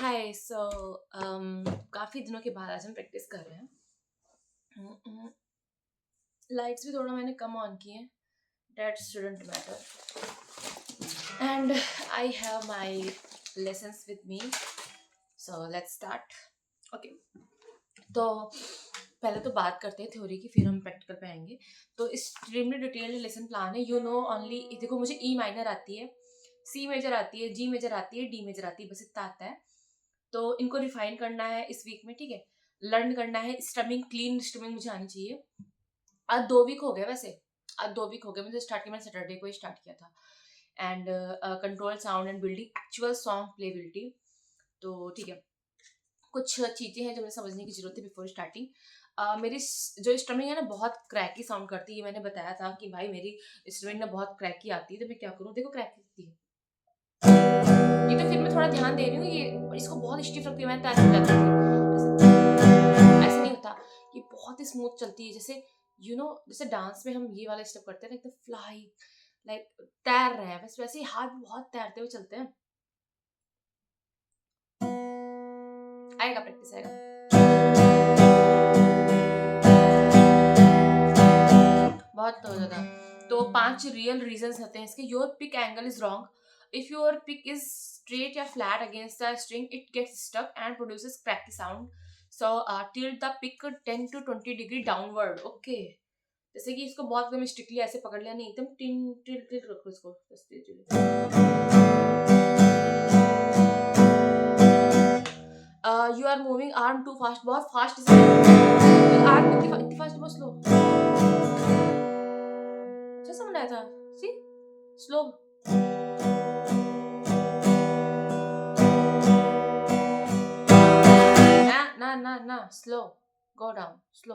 हाय सो काफ़ी दिनों के बाद आज हम प्रैक्टिस कर रहे हैं। लाइट्स भी थोड़ा मैंने कम ऑन किए हैं, that student matter and I have my lessons with me, so let's start. Okay, तो पहले तो बात करते हैं थ्योरी की, फिर हम प्रैक्टिकल पे आएंगे। तो एक्सट्रीमली डिटेल्ड लेसन प्लान है, यू नो ओनली। देखो, मुझे ई माइनर आती है, सी मेजर आती है, जी मेजर आती है, डी मेजर आती है, बस इतना आता है। तो इनको रिफाइन करना है इस वीक में, ठीक है। लर्न करना है स्ट्रमिंग, क्लीन स्ट्रमिंग मुझे आनी चाहिए। आज 2 वीक हो गए, वैसे आज 2 वीक हो गए मुझे स्टार्ट किया, मैंने सैटरडे को ही स्टार्ट किया था। And control sound and building actual song playability. तो ठीक है, कुछ चीज़ें हैं जो मुझे समझने की जरूरत है बिफोर स्टार्टिंग। मेरी जो स्ट्रमिंग है ना, बहुत क्रैकी साउंड करती है। मैंने बताया था कि भाई मेरी स्ट्रमिंग ना बहुत क्रैकी आती है, तो मैं क्या करूँ। देखो क्रैकी आती है ये, तो फिर मैं थोड़ा ध्यान दे रही हूँ। ये इसको बहुत स्टिफ रखती है, मैं तैयार हो जाती हूँ। ऐसे नहीं होता, ये बहुत ही स्मूथ चलती है। जैसे जैसे डांस में हम ये वाला स्टेप करते हैं ना, एकदम फ्लाई, लाइक तैर रहे हैं, बस वैसे ही हाथ बहुत तैरते हुए चलते हैं। आएगा, प्रैक्टिस आएगा बहुत तो ज्यादा। तो 5 रियल रीजंस होते हैं इसके। Your pick angle is wrong. If your pick is straight या flat against the string, it gets stuck and produces cracky sound. So tilt the pick 10 to 20 degree downward. Okay, जैसे कि इसको बहुत एकदम strictly ऐसे पकड़ लिया नहीं, एकदम टिन टिल टिल रखो इसको, बस you are moving arm too fast, बहुत फास्ट। आर्म इतनी फास्ट, बहुत स्लो। अच्छा समझ आया था, सी स्लो। ना ना ना ना, slow, go down, slow.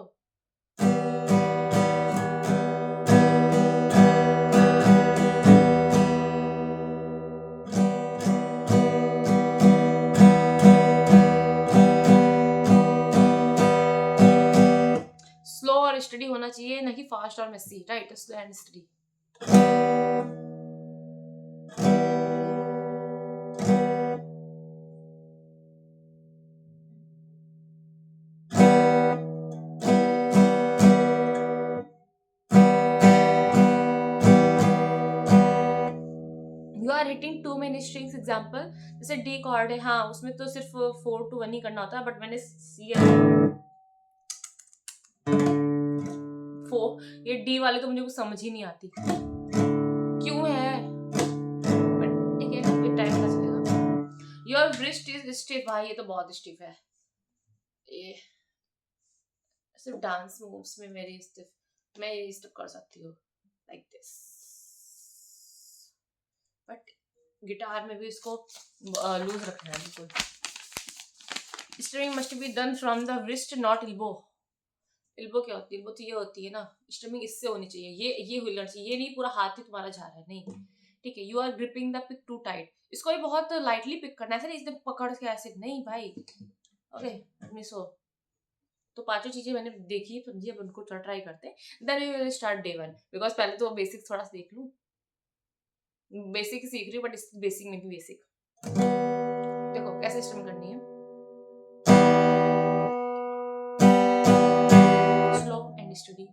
Slow और स्टडी होना चाहिए, ना कि फास्ट और messy, right. Slow and steady. You are hitting too many strings. Example, जैसे डी कॉर्ड है, हाँ उसमें तो सिर्फ 4 to 1 ही करना होता है, बट मैंने ये डी वाले तो मुझे कुछ समझ ही नहीं आती क्यों है, बट ठीक है, फिर टाइम पता चलेगा। योर ब्रिस्ट इज स्टिफ, भाई ये तो बहुत स्टिफ है। ये सिर्फ डांस मूव्स में मेरी स्टिफ, मैं ये स्टिफ कर सकती हूँ लाइक दिस, बट गिटार में भी इसको लूज रखना है बिल्कुल। String must be done from the wrist not elbow. Elbow क्या होती है? एल्बो तो ये होती है ना, स्ट्रिमिंग इससे होनी चाहिए, ये हिलना चाहिए, ये नहीं पूरा हाथ ही तुम्हारा जा रहा है, नहीं। ठीक है, you are gripping the pick too tight. इसको भी बहुत लाइटली पिक करना है, ऐसे नहीं एकदम पकड़ के ऐसे नहीं भाई। ओके, मिस हो। तो पांचों चीजें मैंने देखी, समझी, अब उनको थोड़ा ट्राई करते हैं। Then we will start day 1, because पहले तो बेसिक्स थोड़ा सा देख लूं। बेसिक सीख रही हूँ, बट इस बेसिक में भी बेसिक देखो कैसे स्ट्रिम करनी है। Slow and study.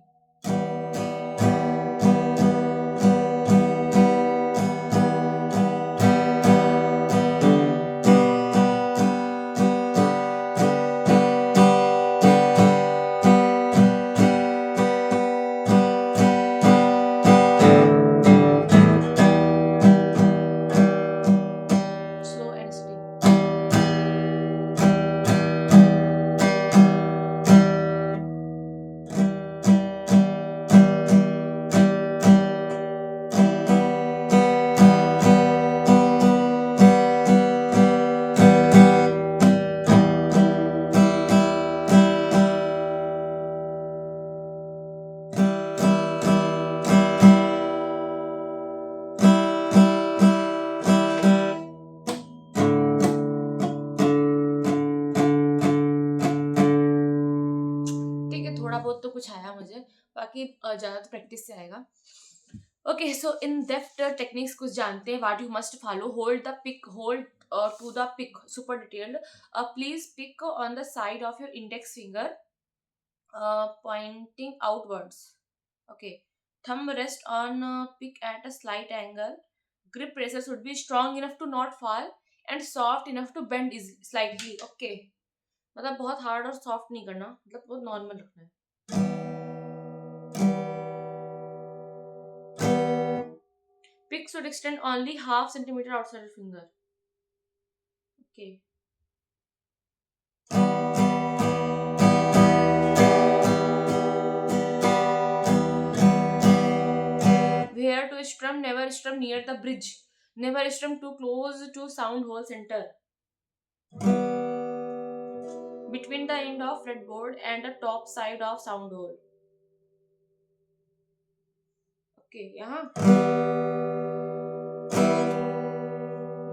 Slow and study. ठीक है, थोड़ा बहुत तो कुछ आया मुझे, बाकी ज्यादा तो प्रैक्टिस से आएगा। Okay, so in depth techniques कुछ जानते हैं. What you must follow: hold the pick, hold to the pick, super detailed. Please pick on the side of your index finger, pointing outwards. Okay. Thumb rest on pick at a slight angle. Grip pressure should be strong enough to not fall and soft enough to bend slightly. Okay. मतलब बहुत hard और soft नहीं करना, मतलब बहुत normal रखना है. Pick should extend only half centimeter outside the finger. Okay. Where to strum: never strum near the bridge. Never strum too close to sound hole center. Between the end of fretboard and the top side of sound hole. Okay, यहाँ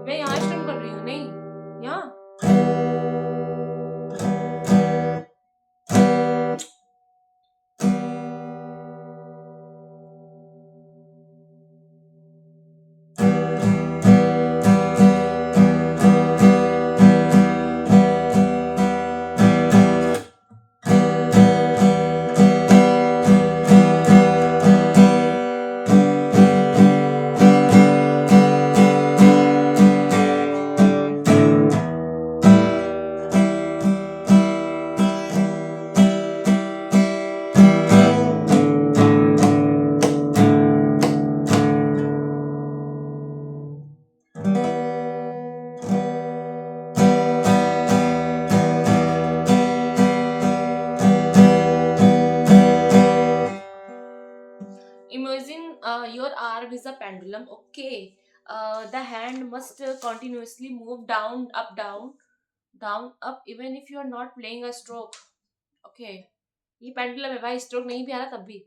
मैं यहाँ स्ट्रम कर रही हूँ, नहीं यहाँ. Imagine your arm is a pendulum. Okay. The hand must continuously move down, up, down, down, up, even if you are not playing a stroke. Okay. ये pendulum है भाई, स्ट्रोक नहीं भी आ रहा तब भी.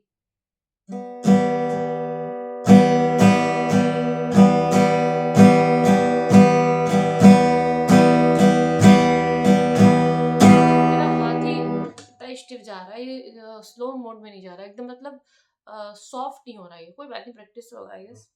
मेरा हाथ ही इतना स्टिफ जा रहा है, ये स्लो मोड में नहीं जा रहा एकदम, मतलब सॉफ्ट नहीं हो रहा है. कोई बात नहीं, प्रैक्टिस होगा I guess.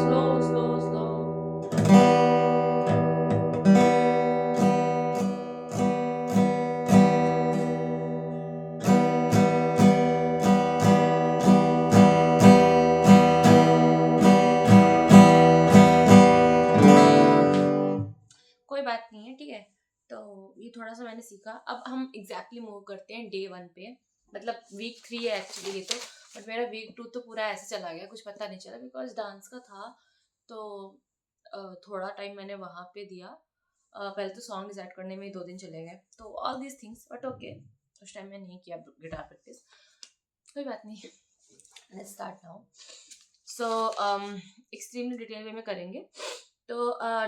Slow, slow, slow. कोई बात नहीं है, ठीक है. तो ये थोड़ा सा मैंने सीखा. अब हम एग्जैक्टली मूव करते हैं डे 1 पे. मतलब वीक 3 है एक्चुअली ये तो, बट मेरा वीक 2 तो पूरा ऐसे चला गया, कुछ पता नहीं चला बिकॉज डांस का था. तो थोड़ा टाइम मैंने वहाँ पे दिया. पहले तो सॉन्ग डिसाइड करने में ही 2 दिन चले गए. तो all these things, but okay, उस टाइम मैं नहीं किया गिटार प्रैक्टिस. कोई बात नहीं. Let's start now. So extremely detail वे में करेंगे. तो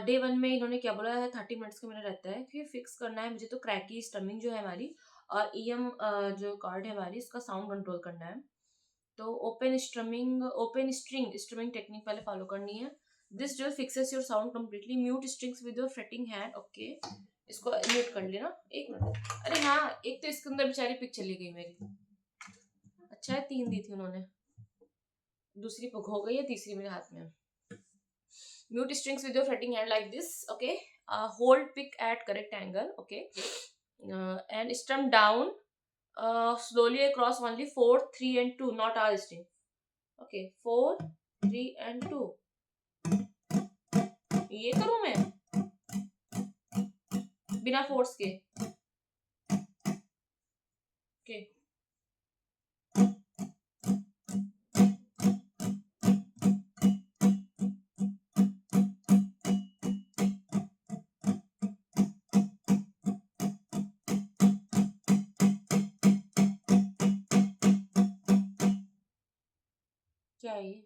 डे 1 में इन्होंने क्या बोला है, 30 मिनट्स का मेरा रहता है कि फिक्स करना है मुझे. तो क्रैकी स्टमिंग जो है हमारी, और ईएम जो कार्ड है हमारी, इसका साउंड कंट्रोल करना है. तो ओपन स्ट्रिंग स्ट्रमिंग टेक्निक पहले फॉलो करनी है. दिस जो fixes your sound completely. Mute strings with your fretting hand. Okay, इसको म्यूट कर लेना. एक मिनट. अरे हाँ, एक तो इसके अंदर बेचारी पिक चली गई मेरी. अच्छा है 3 दी थी उन्होंने, दूसरी पुक हो गई है, तीसरी मेरे हाथ में. Mute strings with your fretting hand like this. Okay. Hold pick at correct angle. Okay. And strum down slowly across only 4, 3 and 2, not all string. Okay. 4, 3 and 2. ये करूँ मैं बिना फोर्स के. Okay. ये?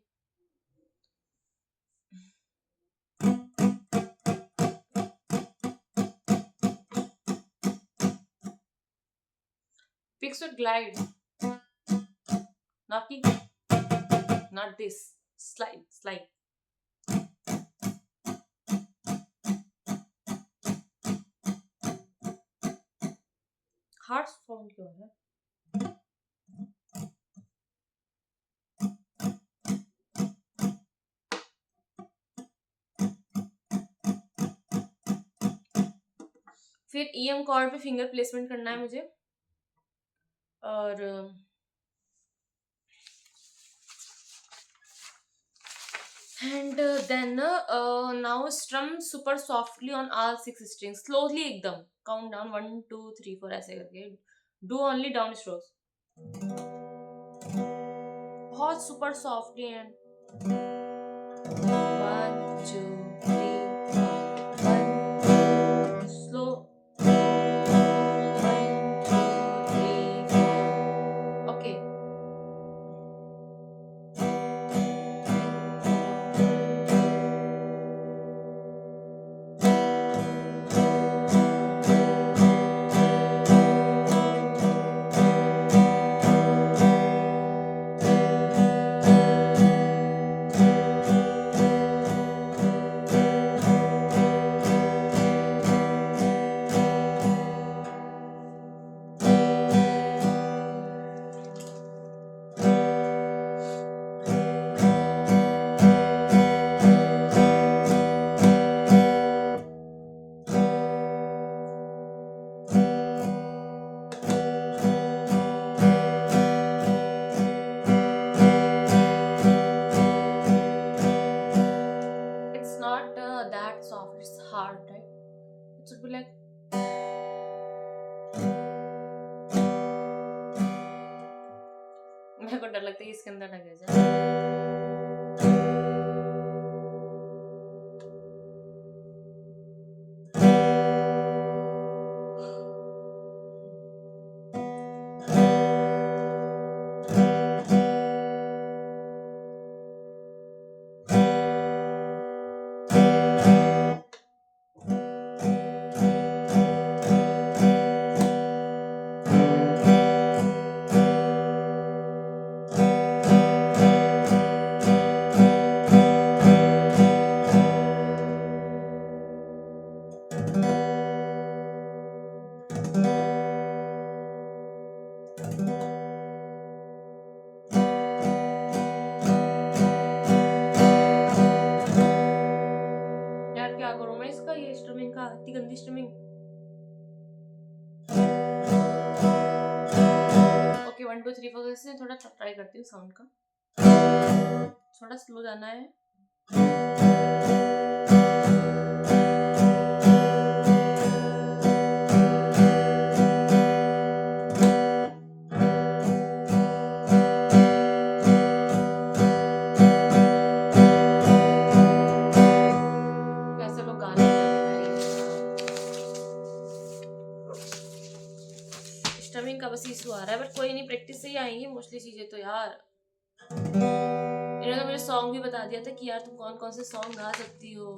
Fix or glide? Not this. Slide. Heart sound क्यों है? फिर EM cord पे फिंगर प्लेसमेंट करना है मुझे, और and then now strum super softly on all 6 strings, slowly एकदम, count down 1 2 3 4 ऐसे करके, do only down strokes, बहुत super softly, and 1 2 3 4 1 slow 1 2 3 4 okay. It's not that soft, it's hard, right? It should be like मेरे को डर लगता है इसके अंदर लगे जाए। यार क्या करूं मैं इसका, ये स्ट्रमिंग का, इतनी गंदी स्ट्रमिंग। ओके 1 2 3 4 से थोड़ा ट्राई करती हूँ साउंड का, थोड़ा स्लो जाना है। कैसे लोग गाने स्ट्रमिंग का बस इशू आ रहा है, बट कोई नहीं, प्रैक्टिस से ही आएंगी मोस्टली चीजें तो यार। इन्होंने तो मुझे सॉन्ग भी बता दिया था कि यार तुम कौन कौन से सॉन्ग गा सकती हो,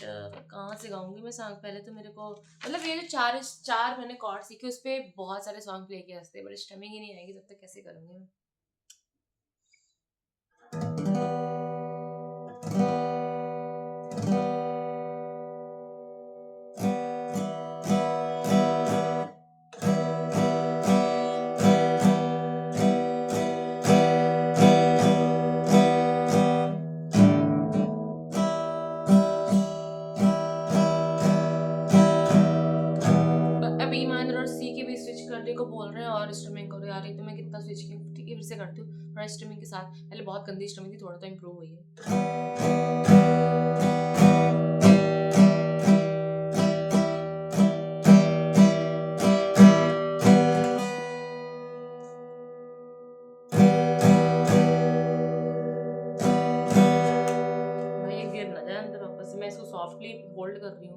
बट कहाँ से गाऊंगी मैं सॉन्ग। पहले तो मेरे को मतलब ये जो चार मैंने कॉर्ड सीखे उस पर बहुत सारे सॉन्ग प्ले किए हंसते, बट स्ट्रमिंग ही नहीं आएगी तब तक कैसे करूंगी मैं। अभी माइनर और सी के भी स्विच करने को बोल रहे हैं और स्ट्रमिंग करो यार, ये तो मैं कितना स्विच की, ठीक है फिर से करती हूँ थोड़ा स्ट्रमिंग के साथ। पहले बहुत गंदी स्ट्रमिंग थी, थोड़ा तो इम्प्रूव हुई है। भाई ये गिर ना जाए अंदर वापस से, मैं इसको सॉफ्टली होल्ड कर रही हूँ।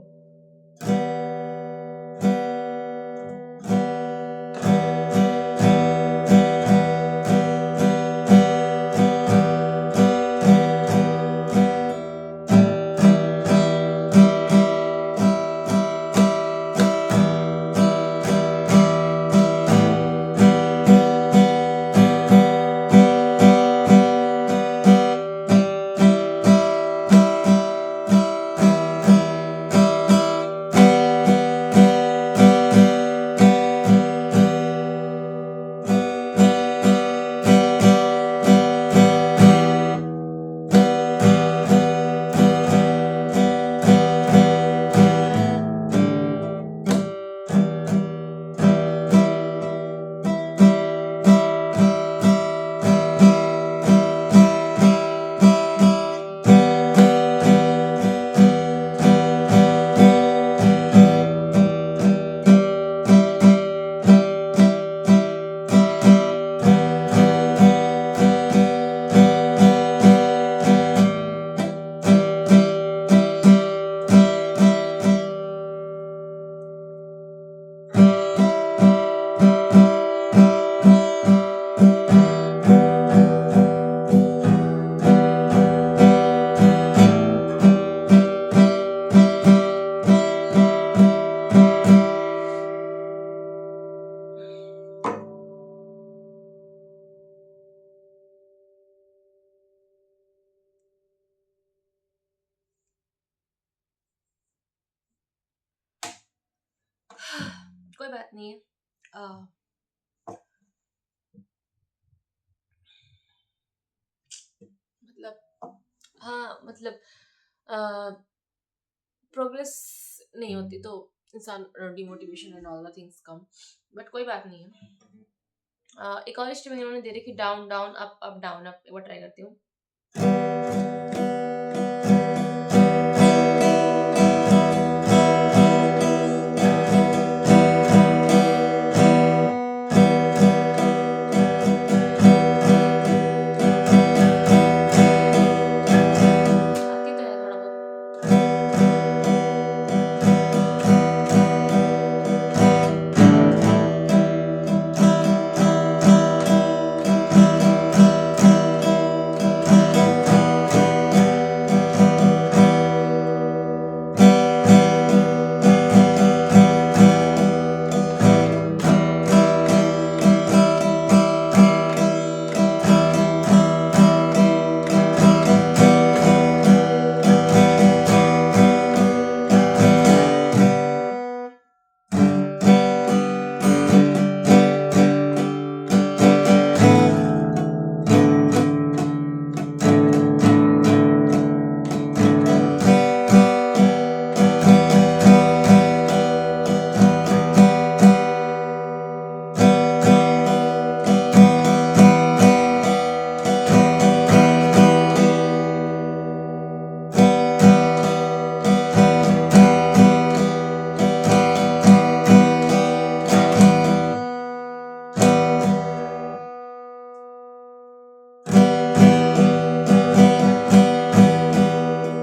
कोई बात नहीं है। अ, मतलब हाँ, मतलब प्रोग्रेस नहीं होती तो इंसान demotivation and all the things come, but कोई बात नहीं है। एक और स्ट्रीमिंग इन्होंने दे रखी, down down up up down up, एक बार ट्राई करती हूँ। आती तो है थोड़ा बहुत।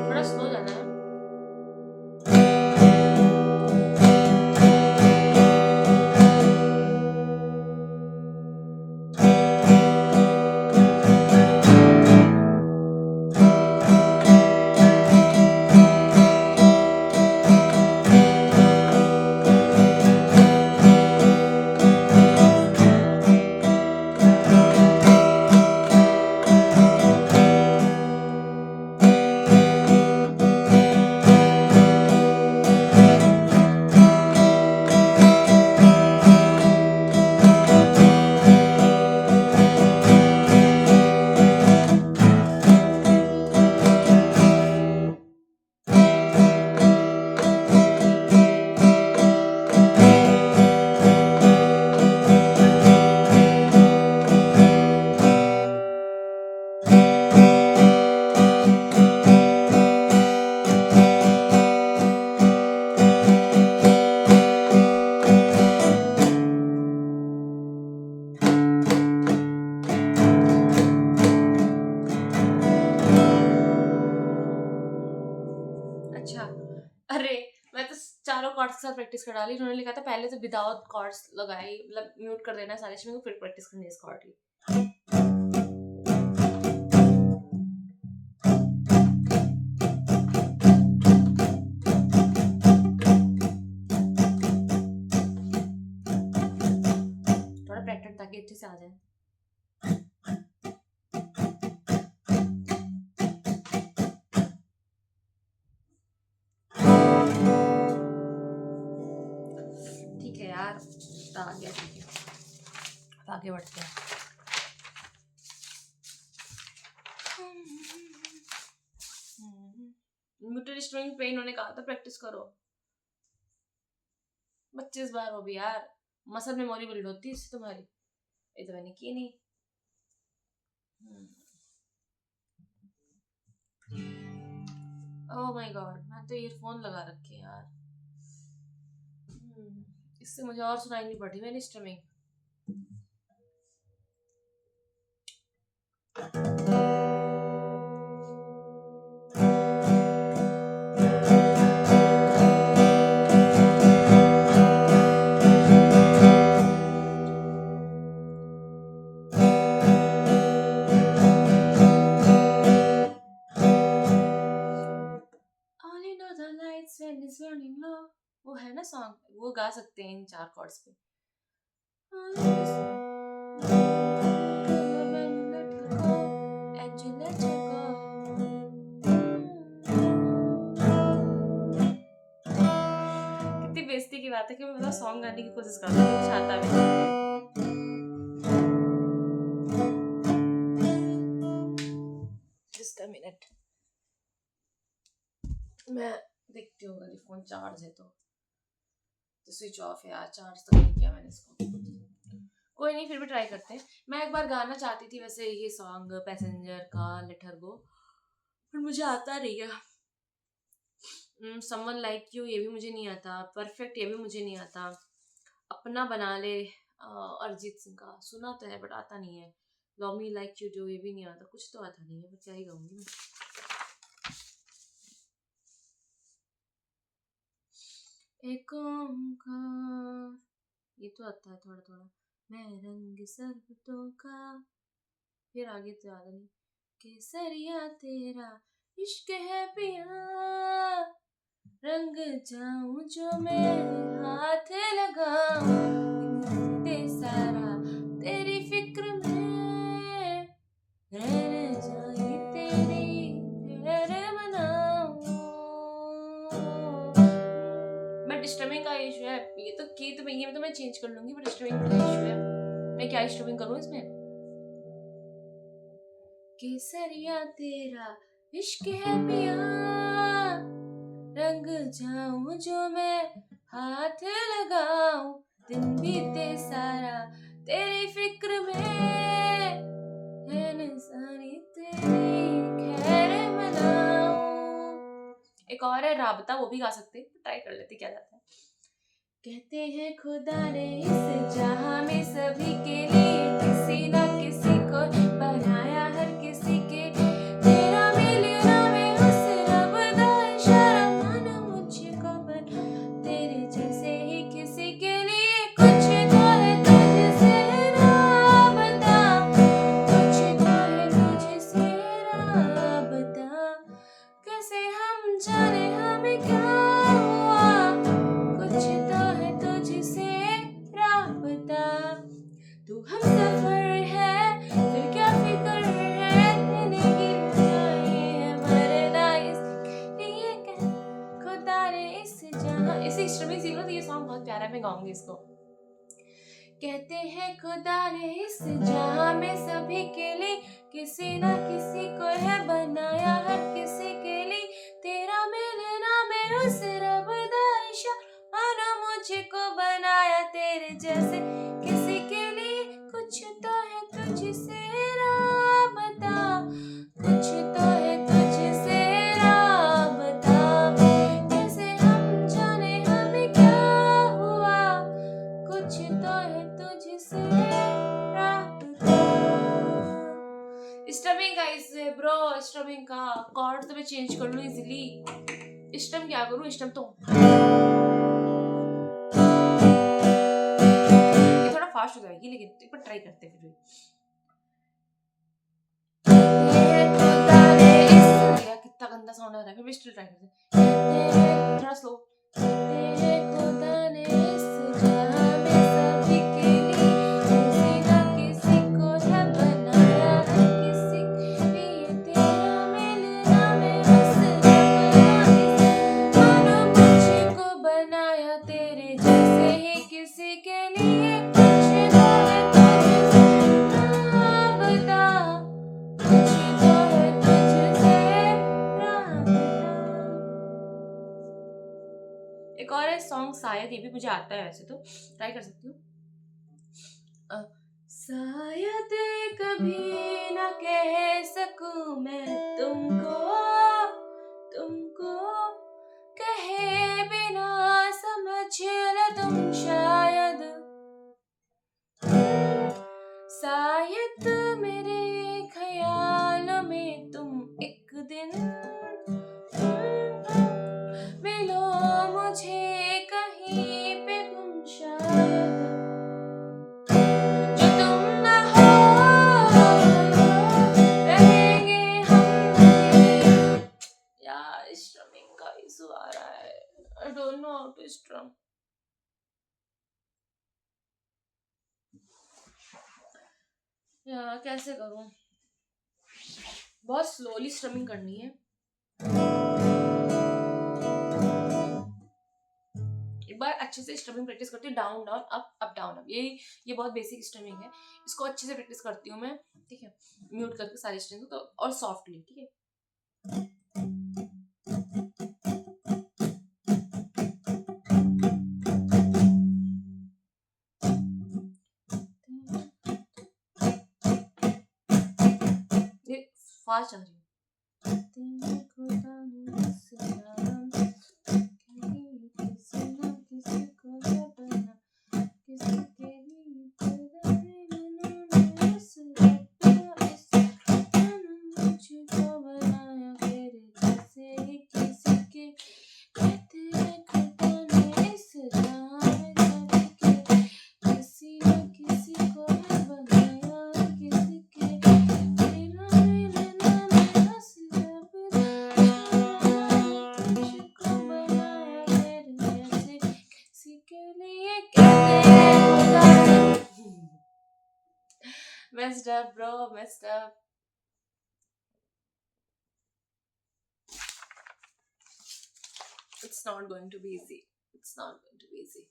थोड़ा स्लो जाना है। अच्छा, अरे मैं तो चारों कॉर्ड्स के साथ प्रैक्टिस कर डाली। उन्होंने लिखा था पहले तो विदाउट कॉर्ड्स लगाए, मतलब म्यूट कर देना सारे स्ट्रिंग को, फिर प्रैक्टिस करनी है इस कॉर्ड की। थोड़ा प्रैक्टिस ताकि अच्छे से आ जाए। ठीक है यार, तो आ गया, ठीक है, अब आगे बढ़ते हैं। म्यूटेड स्ट्रिंग पे इन्होंने कहा था प्रैक्टिस करो। 25 बार हो भी यार, मसल मेमोरी बिल्ड होती है इससे तुम्हारी। ये तो मैंने की नहीं। ओह माय गॉड, मैं तो ईयरफोन लगा रखे हैं यार। इससे मुझे और सुनाई नहीं पड़ रही मेरी streaming. Only know the lights when it's burning low, वो है ना सॉन्ग, वो गा सकते हैं इन 4 कॉर्ड्स पे। When you let her go and you let her go. कितनी बेइज्जती की की बात है कि मैं मतलब सॉन्ग गाने की कोशिश कर रही हूँ, कुछ आता भी नहीं। जस्ट अ मिनट, मैं देखती हूँ अगर फोन चार्ज है तो स्विच ऑफ है यार, चार्ज तो नहीं किया मैंने इसको। कोई नहीं, फिर भी ट्राई करते हैं। मैं एक बार गाना चाहती थी वैसे ये सॉन्ग पैसेंजर का लेट हर गो, पर मुझे आता नहीं है। समवन लाइक यू ये भी मुझे नहीं आता, परफेक्ट ये भी मुझे नहीं आता, अपना बना ले अरिजीत सिंह का सुना तो है बट आता नहीं है, लव मी लाइक यू जो ये भी नहीं आता, कुछ तो आता नहीं है, बट क्या ही गाऊंगी मैं। एक ओंकार, ये तो आता है थोड़ा थोड़ा, मैं रंग सरबतों का, फिर आगे तो याद नहीं, केसरिया तेरा इश्क है पिया, रंग जाऊं जो मैं हाथ लगाऊं, ते सारा तेरी फिक्र में, रहने जाए तेरी खैर मनाऊं। बट डिस्टर्बिंग का इशू है ये तो, की तो ये तो मैं चेंज कर लूंगी, बट डिस्टर्बिंग का इशू है, मैं क्या डिस्टर्बिंग करूं इसमें। केसरिया तेरा इश्क है पिया, रंग जाऊं जो मैं हाथ लगाऊं, दिन बीते सारा तेरी फिक्र में, है सारी तेरी खैर मनाऊं। एक और है राबता, वो भी गा सकते, ट्राई कर लेते क्या जाता है। कहते हैं खुदा ने इस जहां में सभी के लिए किसी ना किसी को बनाया, हर किसी के तेरा मिलना में उस रब दा इशारा, माना मुझको बना तेरे जैसे ही किसी के लिए, कुछ तो है तुझसे राबता, कुछ तो है तुझसे राबता, कैसे हम जाने हमें क्या हुआ, कुछ तो है तुझसे राबता, तू हम सफर है फिर क्या फिक्र है, जिंदगी है मरना इसलिए कह खुदा ने इस जहां, इसी स्ट्रमिंग सीख लो तो ये सॉन्ग बहुत प्यारा है, मैं गाऊंगी इसको। कहते हैं खुदा ने इस जहां में सभी के लिए किसी ना किसी को है बनाया, हर किसी के लिए तेरा मिलना में उस रब दा इशारा, माना मुझको बनाया तेरे जैसे किसी के लिए, कुछ तो है तुझसे राबता, कुछ तो है तुझसे राबता, कैसे हम जाने हमें क्या हुआ, कुछ तो है तुझसे राबता। स्टमिंग का इस ब्रो, स्टमिंग का कॉर्ड तो मैं चेंज कर लूं इजीली, स्टम क्या करूं, स्टम तो ये थोड़ा फास्ट हो जाएगी, लेकिन एक बार ट्राई करते हैं फिर भी। कितना गंदा साउंड आ रहा है, फिर भी स्टिल ट्राई करते हैं, थोड़ा स्लो। खुदा ने इस जहां में सभी के लिए किसी ना किसी को है बनाया, हर किसी के लिए तेरा मिलना में उस रब दा मानो मुझको बनाया तेरे जैसे ही किसी के लिए, कुछ तो है तुझसे राबता, कुछ तो है तुझसे राबता। एक और है सॉन्ग शायद, ये भी मुझे आता है वैसे तो ट्राई कर सकती हूँ। शायद कभी ना कह सकूं मैं तुमको, तुमको कहे बिना समझ ल तुम शायद, शायद मेरे ख्याल में तुम एक दिन मिलो मुझे कहीं पे गुम शायद, जो तुम ना हो रहेंगे हम, यार स्ट्रमिंग का इशू आ रहा है, I don't know how to strum. यार कैसे करूं, बहुत स्लोली स्ट्रमिंग करनी है। एक बार अच्छे से स्ट्रमिंग प्रैक्टिस करती हूँ, down down up up down up, ये बहुत बेसिक स्ट्रमिंग है, इसको अच्छे से प्रैक्टिस करती हूँ मैं, ठीक है, म्यूट करके सारी स्ट्रिंग तो, और सॉफ्टली, ठीक है। ये फास्ट आ रही है। Messed up, bro, messed up. It's not going to be easy. It's not going to be easy.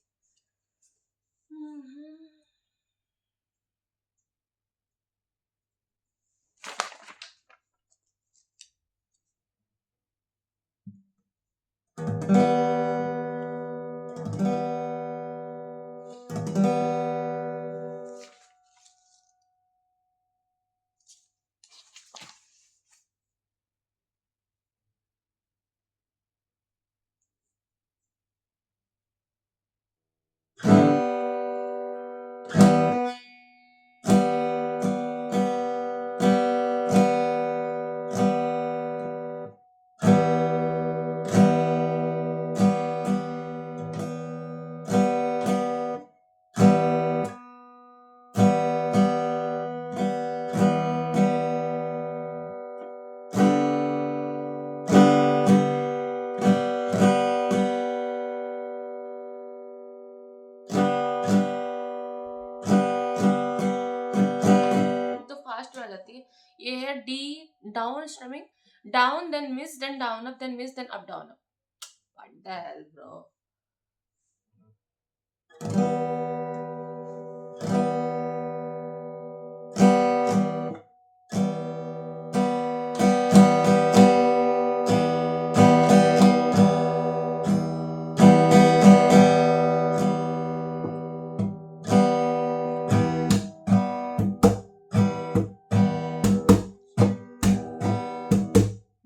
Fast आ जाती है। ये है D down strumming, down then miss then down up then miss then up down up. What the hell, bro?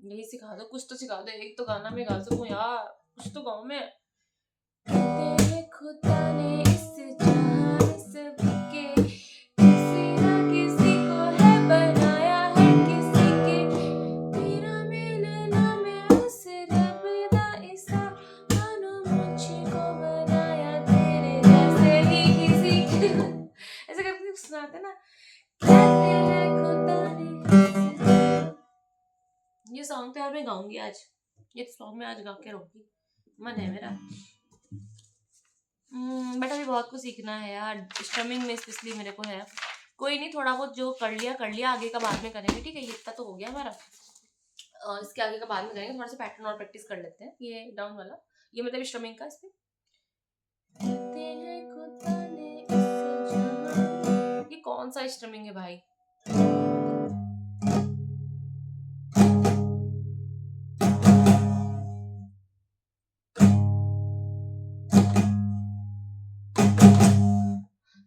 यही सिखा दो, कुछ तो सिखा दो, एक तो गाना में गा सकूं यार, कुछ तो गाऊं मैं। तेरे खुदा ने इस जहां सबके किसी ना किसी को है बनाया है किसी के, तेरा मिलना मैं उस रब दा इसा मानो मुझको बनाया तेरे जैसे ही किसी के ऐसे करके सुनाते ना, कहते हैं खुदा ने। ये सॉन्ग तो यार मैं गाऊंगी आज, ये सॉन्ग मैं आज गा के रहूंगी, मन है मेरा। बट अभी बहुत कुछ सीखना है यार, स्ट्रमिंग में स्पेशली मेरे को है। कोई नहीं, थोड़ा बहुत जो कर लिया, आगे का बाद में करेंगे, ठीक है, ये इतना तो हो गया हमारा। इसके आगे का बाद में करेंगे, थोड़ा सा पैटर्न और प्रैक्टिस कर लेते हैं। ये डाउन वाला, ये मतलब स्ट्रमिंग का, इसमें ये कौन सा स्ट्रमिंग है भाई?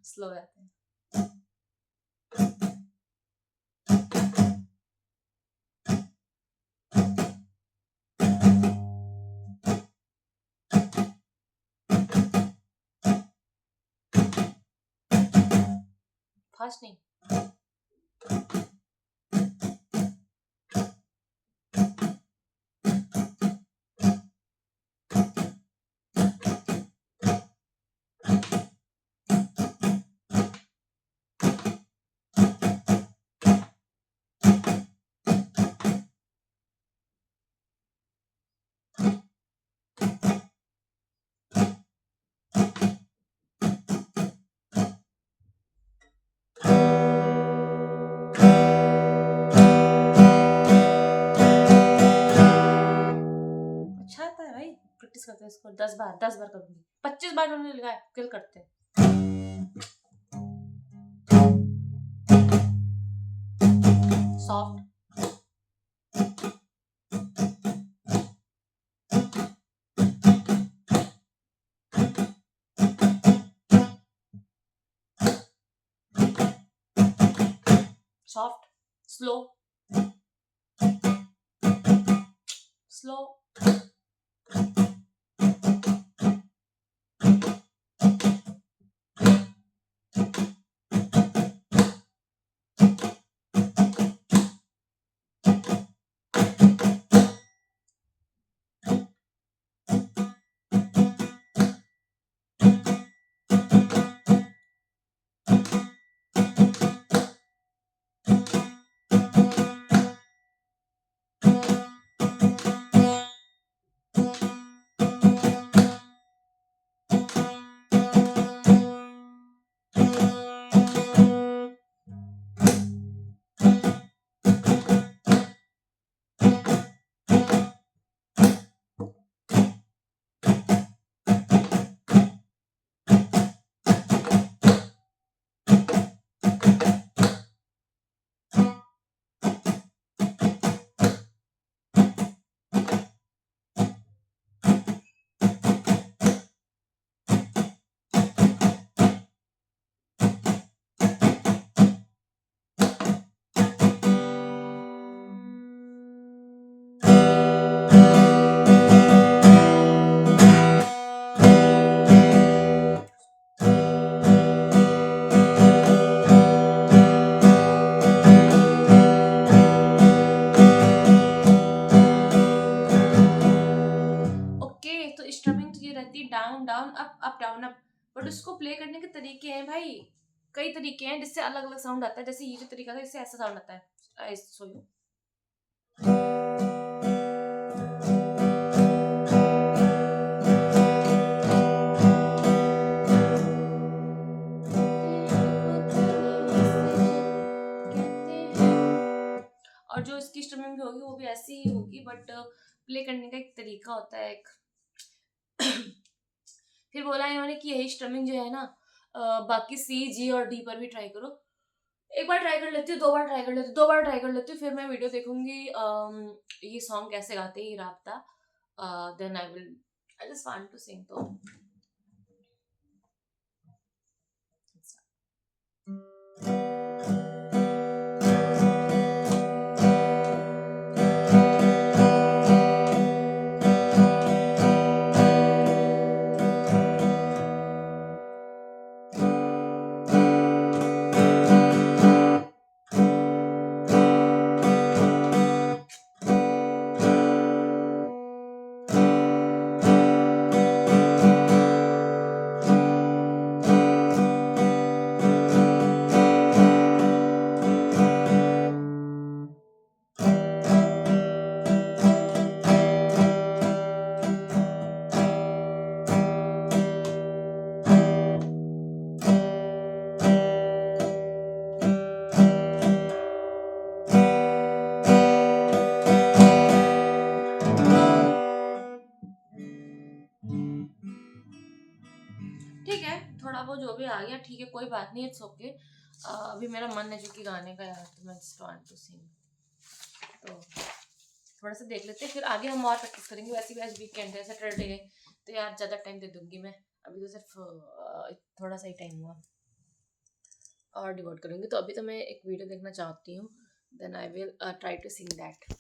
स्लो जाते हैं। फास्ट नहीं, प्रैक्टिस करते हैं इसको 10 बार करूंगी, 25 बार उन्होंने लिखा है, किल करते हैं। सॉफ्ट, सॉफ्ट, स्लो, स्लो, तो स्ट्रमिंग तो ये रहती है down down up down up, but उसको प्ले करने के तरीके हैं भाई, कई तरीके हैं जिससे अलग अलग साउंड आता है। जैसे ये जो तरीका था इससे ऐसा साउंड आता है, सो यू और जो इसकी स्ट्रमिंग भी होगी वो भी ऐसी ही होगी, बट प्ले करने का एक तरीका होता है एक। फिर बोला इन्होंने कि यही स्ट्रमिंग जो है ना बाकी सी जी और डी पर भी ट्राई करो। एक बार ट्राई कर लेती हूँ, 2 बार ट्राई कर लेती हूँ, 2 बार ट्राई कर लेती हूँ, फिर मैं वीडियो देखूंगी ये सॉन्ग कैसे गाते हैं ये Raabta, then I just want to sing. तो ठीक है, थोड़ा वो जो भी आ गया ठीक है, कोई बात नहीं, इट्स ओके। अभी मेरा मन है क्योंकि गाने का यार, तो मैं जस्ट वांट टू सिंग। तो थोड़ा सा देख लेते हैं, फिर आगे हम और प्रैक्टिस करेंगे। वैसे भी आज वीकेंड है, सैटरडे है, तो यार ज़्यादा टाइम दे दूंगी मैं। अभी तो सिर्फ थोड़ा सा ही टाइम हुआ और डिवोट करूँगी। तो अभी तो मैं एक वीडियो देखना चाहती हूँ, then I will try to sing that.